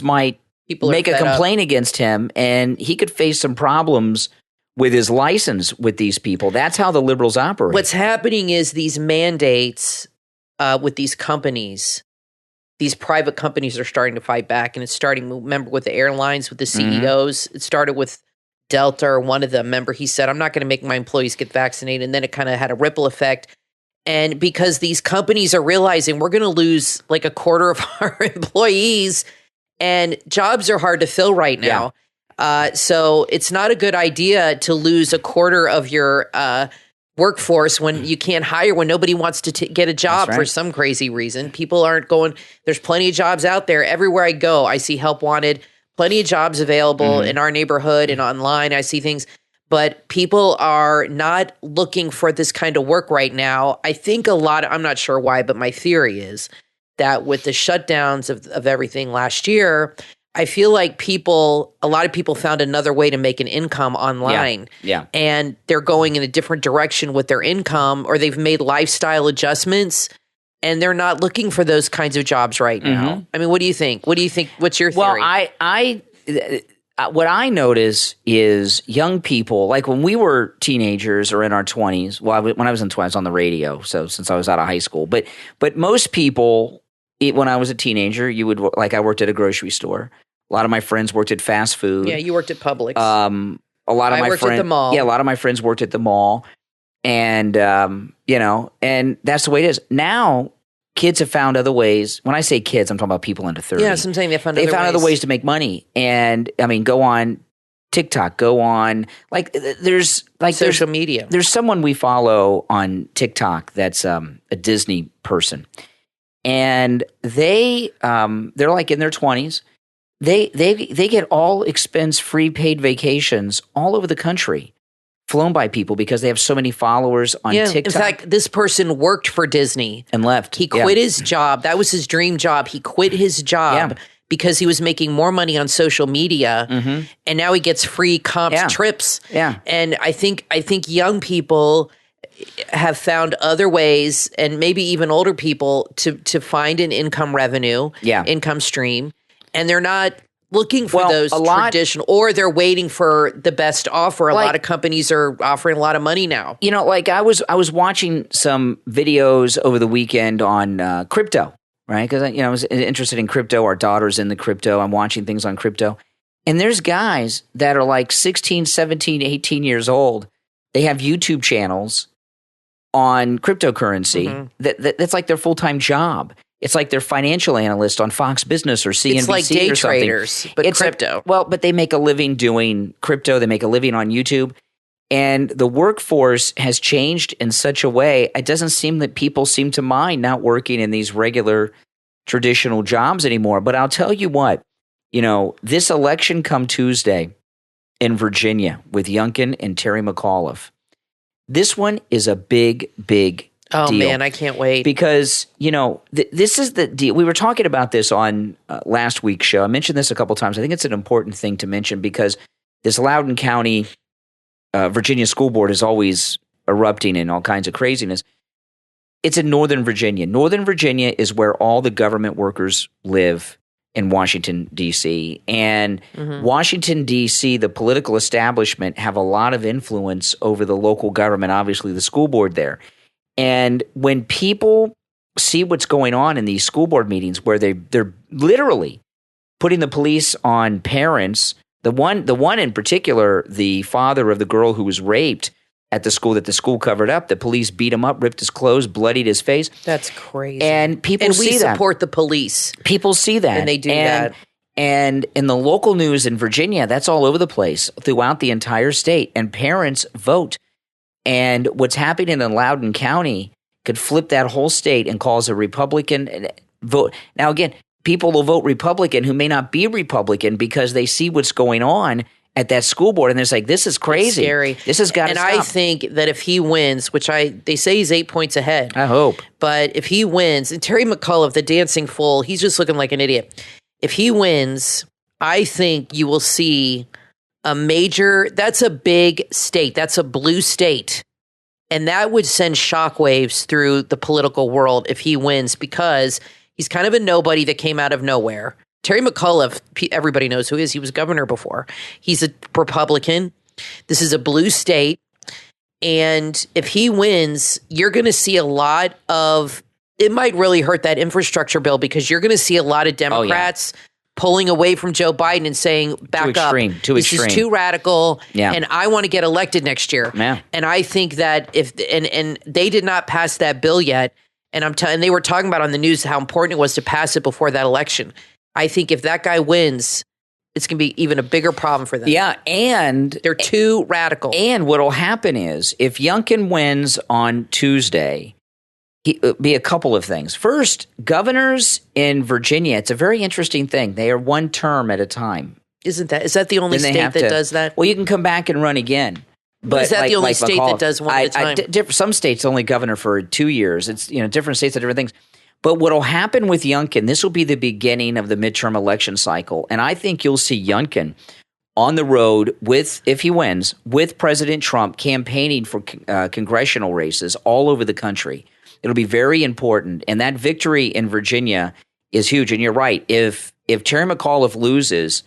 might make a complaint against him, and he could face some problems with his license with these people. That's how the liberals operate. What's happening is these mandates with these companies. These private companies are starting to fight back, and it's starting, remember, with the airlines, with the CEOs. Mm-hmm. It started with Delta, or one of them. Remember, he said, "I'm not going to make my employees get vaccinated." And then it kind of had a ripple effect. And because these companies are realizing we're going to lose like a quarter of our employees, and jobs are hard to fill right now. Yeah. So it's not a good idea to lose a quarter of your workforce when you can't hire, when nobody wants to get a job for some crazy reason. People aren't going. There's plenty of jobs out there. Everywhere I go, I see help wanted. Plenty of jobs available in our neighborhood and online. I see things, but people are not looking for this kind of work right now. I think I'm not sure why, but my theory is that with the shutdowns of everything last year, I feel like a lot of people found another way to make an income online. Yeah. And they're going in a different direction with their income, or they've made lifestyle adjustments, and they're not looking for those kinds of jobs right now. Mm-hmm. I mean, what do you think? What's your theory? Well, what I notice is young people, like when we were teenagers or in our 20s, when I was in 20s, I was on the radio, so since I was out of high school. But most people, when I was a teenager, I worked at a grocery store. A lot of my friends worked at fast food. Yeah, you worked at Publix. I worked at the mall. Yeah, a lot of my friends worked at the mall. And, and that's the way it is. Now, kids have found other ways. When I say kids, I'm talking about people under 30. Yeah, so I'm saying they found other ways to make money. And, I mean, go on TikTok, go on, there's social media. There's someone we follow on TikTok that's a Disney person. And they're like in their 20s. They get all expense free paid vacations all over the country flown by people because they have so many followers on TikTok. In fact, this person worked for Disney. And left. He quit his job. That was his dream job. He quit his job because he was making more money on social media. And now he gets free comped trips. And I think young people have found other ways, and maybe even older people, to find an income stream. And they're not looking for those traditional, or they're waiting for the best offer. A lot of companies are offering a lot of money now. You know, like I was watching some videos over the weekend on crypto, right? Because I was interested in crypto. Our daughter's in the crypto. I'm watching things on crypto. And there's guys that are like 16, 17, 18 years old. They have YouTube channels on cryptocurrency. That's like their full-time job. It's like they're financial analyst on Fox Business or CNBC. It's like day or something. Traders, but it's crypto. But they make a living doing crypto. They make a living on YouTube. And the workforce has changed in such a way, it doesn't seem that people seem to mind not working in these regular traditional jobs anymore. But I'll tell you what, this election come Tuesday in Virginia with Youngkin and Terry McAuliffe, this one is a big, big Oh, deal. man, I can't wait. Because, this is the deal. We were talking about this on last week's show. I mentioned this a couple times. I think it's an important thing to mention because this Loudoun County, Virginia School Board is always erupting in all kinds of craziness. It's in Northern Virginia. Northern Virginia is where all the government workers live in Washington, D.C. And Washington, D.C., the political establishment have a lot of influence over the local government, obviously the school board there. And when people see what's going on in these school board meetings where they're literally putting the police on parents, the one in particular, the father of the girl who was raped at the school that the school covered up, the police beat him up, ripped his clothes, bloodied his face. That's crazy. And people see that. And we support the police. People see that. And they do that. And in the local news in Virginia, that's all over the place throughout the entire state. And parents vote. And what's happening in Loudoun County could flip that whole state and cause a Republican vote. Now, again, people will vote Republican who may not be Republican because they see what's going on at that school board, and they're like, "This is crazy. It's scary. This has got to stop." And I think that if he wins, which they say he's 8 points ahead. I hope. But if he wins, and Terry McAuliffe, the dancing fool, he's just looking like an idiot. If he wins, I think you will see that's a big state. That's a blue state. And that would send shockwaves through the political world if he wins, because he's kind of a nobody that came out of nowhere. Terry McAuliffe, everybody knows who he is. He was governor before. He's a Republican. This is a blue state. And if he wins, you're going to see a lot of, it might really hurt that infrastructure bill, because you're going to see a lot of Democrats pulling away from Joe Biden and saying, back up. This is too radical, and I want to get elected next year. Yeah. And I think that and they did not pass that bill yet, and they were talking about on the news how important it was to pass it before that election. I think if that guy wins, it's going to be even a bigger problem for them. Yeah, and they're too radical. And what will happen is, if Youngkin wins on Tuesday, it'll be a couple of things. First, governors in Virginia, it's a very interesting thing. They are one term at a time. Is that the only state that does that? Well, you can come back and run again. But is that the only state that does one at a time? Some states only governor for 2 years. It's different states have different things. But what will happen with Youngkin, this will be the beginning of the midterm election cycle. And I think you'll see Youngkin on the road if he wins, with President Trump campaigning for congressional races all over the country. It'll be very important. And that victory in Virginia is huge. And you're right. If Terry McAuliffe loses,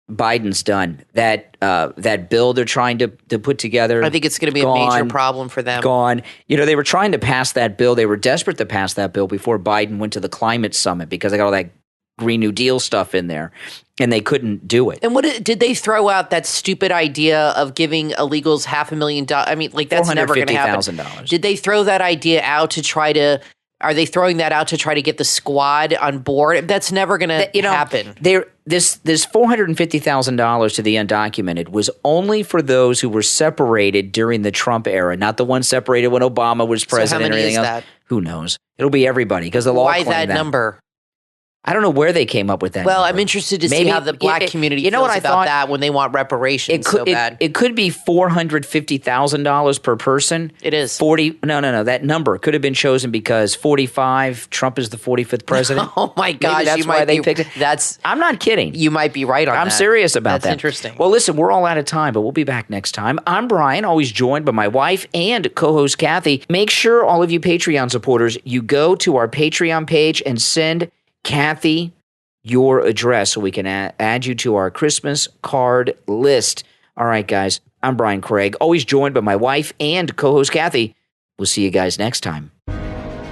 Biden's done. That bill they're trying to put together, I think it's going to be a major problem for them. Gone. They were trying to pass that bill. They were desperate to pass that bill before Biden went to the climate summit, because they got all that Green New Deal stuff in there, and they couldn't do it. And did they throw out that stupid idea of giving illegals $500,000? I mean, that's never going to happen. Did they throw that idea out to try to? Are they throwing that out to try to get the squad on board? That's never going to happen. This $450,000 to the undocumented was only for those who were separated during the Trump era, not the ones separated when Obama was president. So how many or anything is else. that? Who knows? It'll be everybody, because the law. Why that number? I don't know where they came up with that. Well, number. I'm interested to see how the black community feels about that when they want reparations so bad. It could be $450,000 per person. It is. No. That number could have been chosen because 45, Trump is the 45th president. Oh my gosh. Maybe that's why they picked it. I'm not kidding. You might be right on that. I'm serious about that. That's interesting. Well, listen, we're all out of time, but we'll be back next time. I'm Brian, always joined by my wife and co-host Kathy. Make sure all of you Patreon supporters, you go to our Patreon page and send Kathy your address so we can add you to our Christmas card list. All right, guys, I'm Brian Craig, always joined by my wife and co-host Kathy. We'll see you guys next time.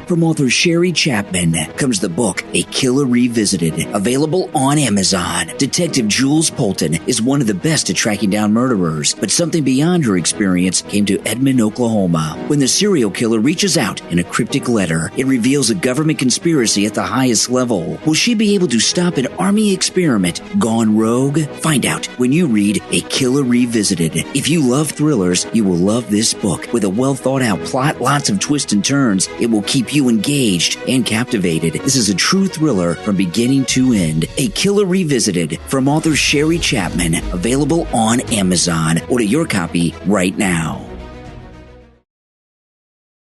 From author Sherry Chapman comes the book, A Killer Revisited, available on Amazon. Detective Jules Polton is one of the best at tracking down murderers, but something beyond her experience came to Edmond, Oklahoma. When the serial killer reaches out in a cryptic letter, it reveals a government conspiracy at the highest level. Will she be able to stop an army experiment gone rogue? Find out when you read A Killer Revisited. If you love thrillers, you will love this book. With a well-thought-out plot, lots of twists and turns, it will keep you engaged and captivated. This is a true thriller from beginning to end. A Killer Revisited from author Sherry Chapman, available on Amazon. Order your copy right now.